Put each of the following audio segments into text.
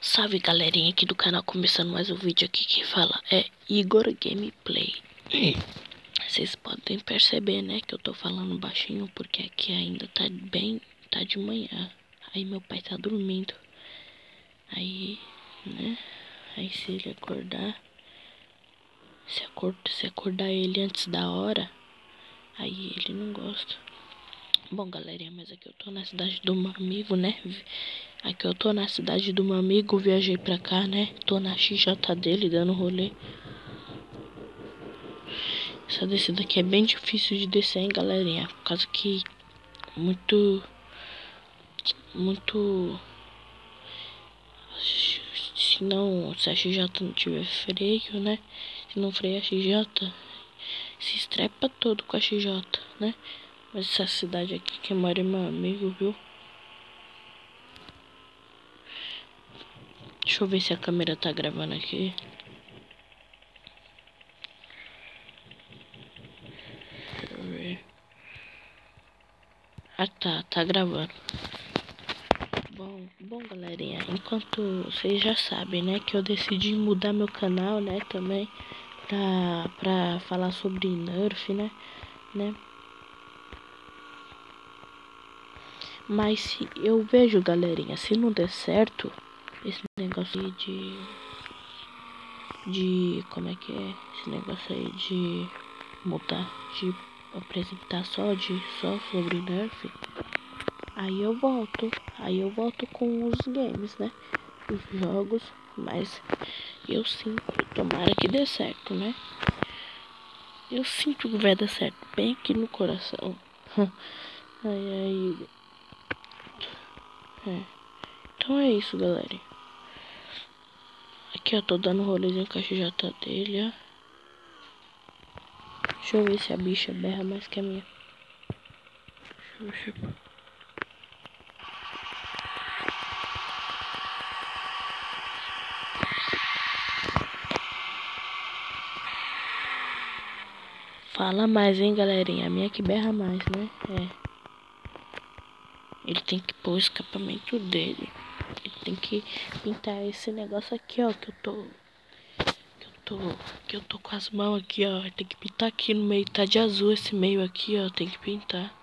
Salve galerinha aqui do canal, começando mais um vídeo aqui. Quem fala é Igor Gameplay. Vocês podem perceber, né, que eu tô falando baixinho porque aqui ainda tá de manhã. Aí meu pai tá dormindo. Aí, né, aí se ele acordar, se acordar ele antes da hora, aí ele não gosta. Bom galerinha, mas aqui eu tô na cidade do meu amigo, né? Aqui eu tô na cidade do meu amigo, viajei pra cá, né? Tô na XJ dele, dando rolê. Essa descida aqui é bem difícil de descer, hein, galerinha? Por causa que muito... Se a XJ não tiver freio, né? Se não freia a XJ, se estrepa todo com a XJ, né? Mas essa cidade aqui que mora é meu amigo, viu? Deixa eu ver se a câmera tá gravando aqui. Deixa eu ver. Ah tá gravando. Bom galerinha, enquanto vocês já sabem, né, que eu decidi mudar meu canal, né, também pra falar sobre Nerf, né. Mas se eu vejo, galerinha, se não der certo esse negócio aí como é que é? Esse negócio aí de mudar, de apresentar só sobre Nerf, aí eu volto com os games, né, os jogos, mas eu sinto, tomara que dê certo, né? Eu sinto que vai dar certo, bem aqui no coração. Ai. Então é isso, galera. Aqui eu tô dando um rolezinho com a XJ dele, ó. Deixa eu ver se a bicha berra mais que a minha. Deixa eu ver. Fala mais, hein, galerinha. A minha que berra mais, né? Ele tem que pôr o escapamento dele. Ele tem que pintar esse negócio aqui, ó. Que eu tô com as mãos aqui, ó. Tem que pintar aqui no meio. Tá de azul esse meio aqui, ó. Tem que pintar.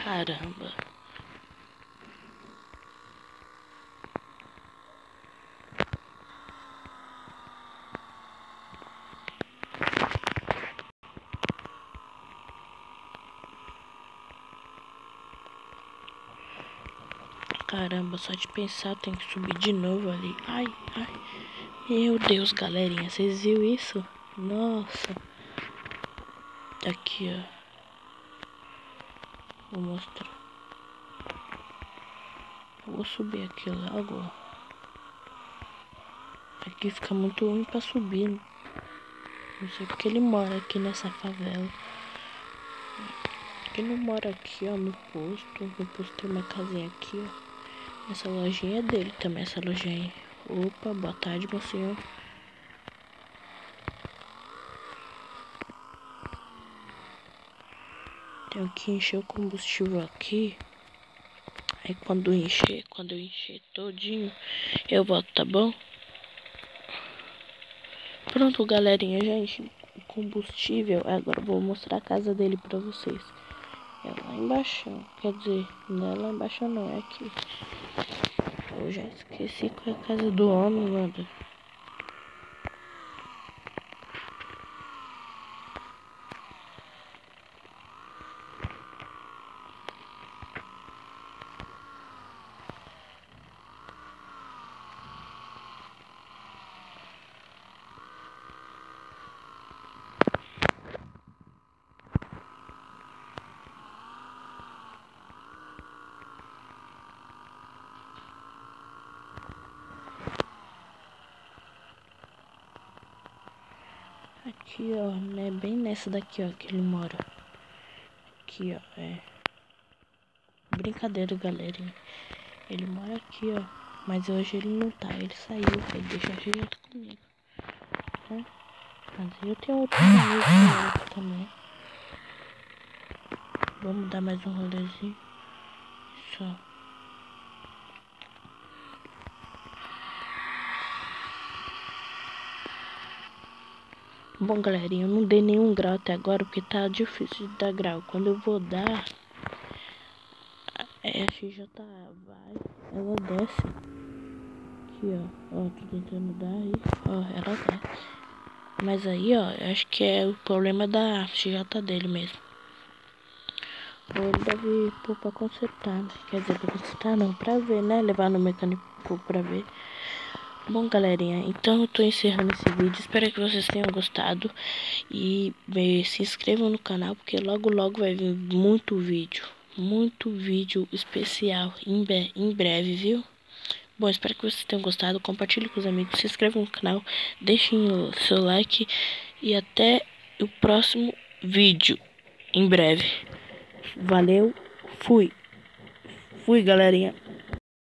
Caramba. Caramba, só de pensar tem que subir de novo ali. Ai. Meu Deus, galerinha, vocês viram isso? Nossa. Aqui, ó. Vou mostrar. Eu vou subir aqui logo, ó. Aqui fica muito ruim pra subir. Não sei porque ele mora aqui nessa favela. Ele não mora aqui, ó, no posto. No posto tem uma casinha aqui, ó. Essa lojinha é dele também, essa lojinha aí. Opa, boa tarde, meu senhor. Tenho que encher o combustível aqui. Aí quando eu encher todinho, eu volto, tá bom? Pronto, galerinha, já enchi o combustível. Agora eu vou mostrar a casa dele pra vocês. É lá embaixo, quer dizer, não é lá embaixo não, é aqui. Eu já esqueci qual é a casa do homem, mano. aqui, ó, né? Bem nessa daqui, ó, que ele mora. Aqui, ó, é. Brincadeira, galerinha. Ele mora aqui, ó. Mas hoje ele não tá, ele saiu, ele deixa a gente comigo. Tá? Mas eu tenho outros amigos também. Vamos dar mais um rolezinho. Só. Bom, galerinha, eu não dei nenhum grau até agora porque tá difícil de dar grau. Quando eu vou dar, a XJ vai, ela desce. Aqui, ó, tô tentando dar aí, ó, ela desce. Mas aí, ó, eu acho que é o problema da XJ dele mesmo. Ou ele deve pôr pra consertar, né? Quer dizer, pra consertar não, pra ver, né? Levar no mecânico pra ver. Bom, galerinha, então eu tô encerrando esse vídeo. Espero que vocês tenham gostado. E se inscrevam no canal, porque logo logo vai vir muito vídeo. Muito vídeo especial em breve, viu? Bom, espero que vocês tenham gostado. Compartilhe com os amigos, se inscrevam no canal, deixem o seu like. E até o próximo vídeo, em breve. Valeu, fui. Fui, galerinha.